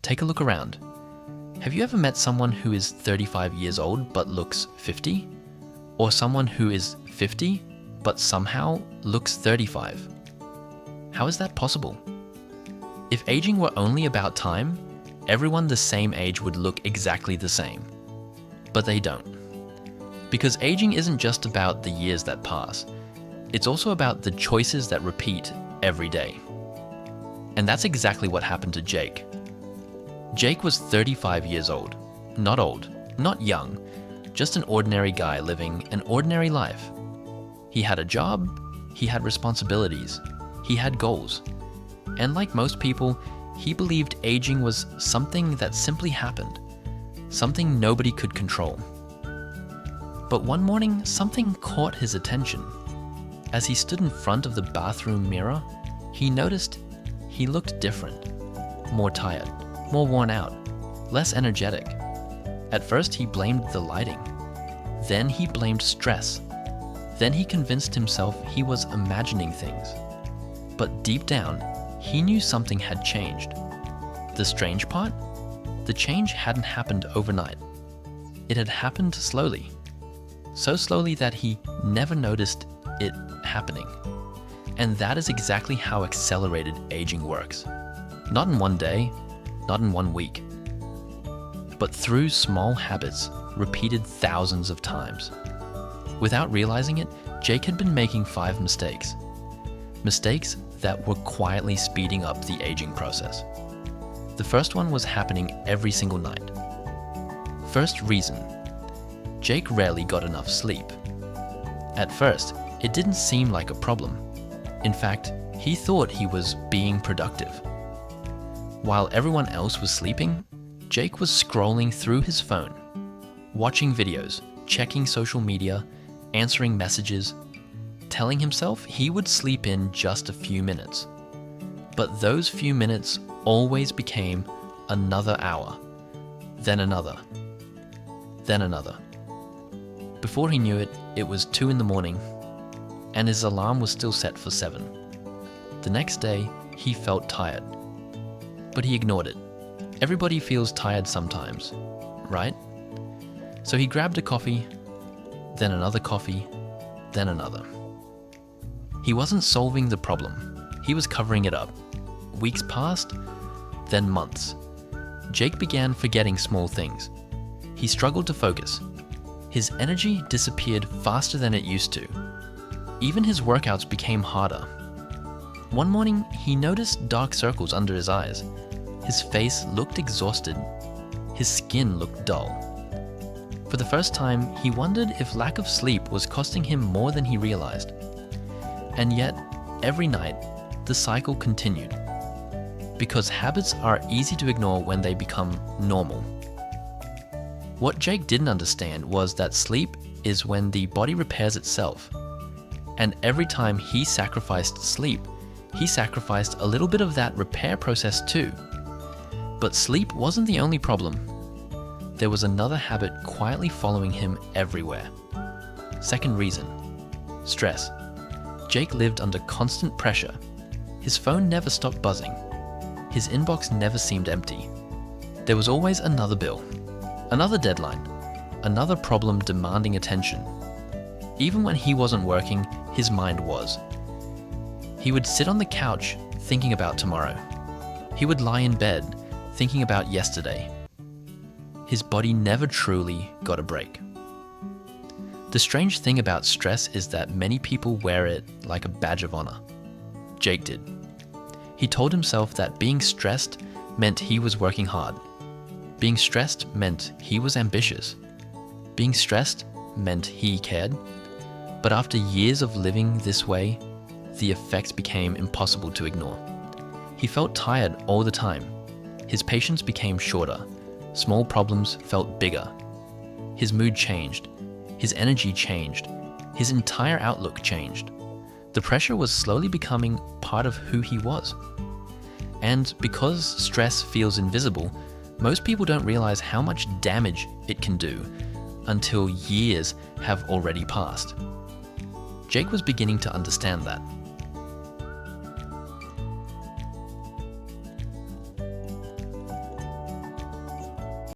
Take a look around. Have you ever met someone who is 35 years old but looks 50? Or someone who is 50 but somehow looks 35? How is that possible? If aging were only about time, everyone the same age would look exactly the same. But they don't. Because aging isn't just about the years that pass, it's also about the choices that repeat every day. And that's exactly what happened to Jake. Jake was 35 years old. Not old, not young, just an ordinary guy living an ordinary life. He had a job, he had responsibilities, he had goals. And like most people, he believed aging was something that simply happened, something nobody could control. But one morning, something caught his attention. As he stood in front of the bathroom mirror, he noticed he looked different, more tired, more worn out, less energetic. At first, he blamed the lighting. Then he blamed stress. Then he convinced himself he was imagining things. But deep down, he knew something had changed. The strange part? The change hadn't happened overnight. It had happened slowly. So slowly that he never noticed it happening. And that is exactly how accelerated aging works. Not in one day, not in 1 week, but through small habits repeated thousands of times. Without realizing it, Jake had been making 5 mistakes. Mistakes that were quietly speeding up the aging process. The first one was happening every single night. First reason: Jake rarely got enough sleep. At first, it didn't seem like a problem. In fact, he thought he was being productive. While everyone else was sleeping, Jake was scrolling through his phone, watching videos, checking social media, answering messages, telling himself he would sleep in just a few minutes. But those few minutes always became another hour, then another, then another. Before he knew it, it was 2 in the morning, and his alarm was still set for 7. The next day, he felt tired, but he ignored it. Everybody feels tired sometimes, right? So he grabbed a coffee, then another coffee, then another. He wasn't solving the problem, he was covering it up. Weeks passed, then months. Jake began forgetting small things. He struggled to focus. His energy disappeared faster than it used to. Even his workouts became harder. One morning, he noticed dark circles under his eyes. His face looked exhausted. His skin looked dull. For the first time, he wondered if lack of sleep was costing him more than he realized. And yet, every night, the cycle continued. Because habits are easy to ignore when they become normal. What Jake didn't understand was that sleep is when the body repairs itself. And every time he sacrificed sleep, he sacrificed a little bit of that repair process too. But sleep wasn't the only problem. There was another habit quietly following him everywhere. Second reason: stress. Jake lived under constant pressure. His phone never stopped buzzing. His inbox never seemed empty. There was always another bill, another deadline, another problem demanding attention. Even when he wasn't working, his mind was. He would sit on the couch thinking about tomorrow. He would lie in bed thinking about yesterday. His body never truly got a break. The strange thing about stress is that many people wear it like a badge of honor. Jake did. He told himself that being stressed meant he was working hard. Being stressed meant he was ambitious. Being stressed meant he cared. But after years of living this way, the effects became impossible to ignore. He felt tired all the time. His patience became shorter. Small problems felt bigger. His mood changed. His energy changed. His entire outlook changed. The pressure was slowly becoming part of who he was. And because stress feels invisible, most people don't realize how much damage it can do until years have already passed. Jake was beginning to understand that.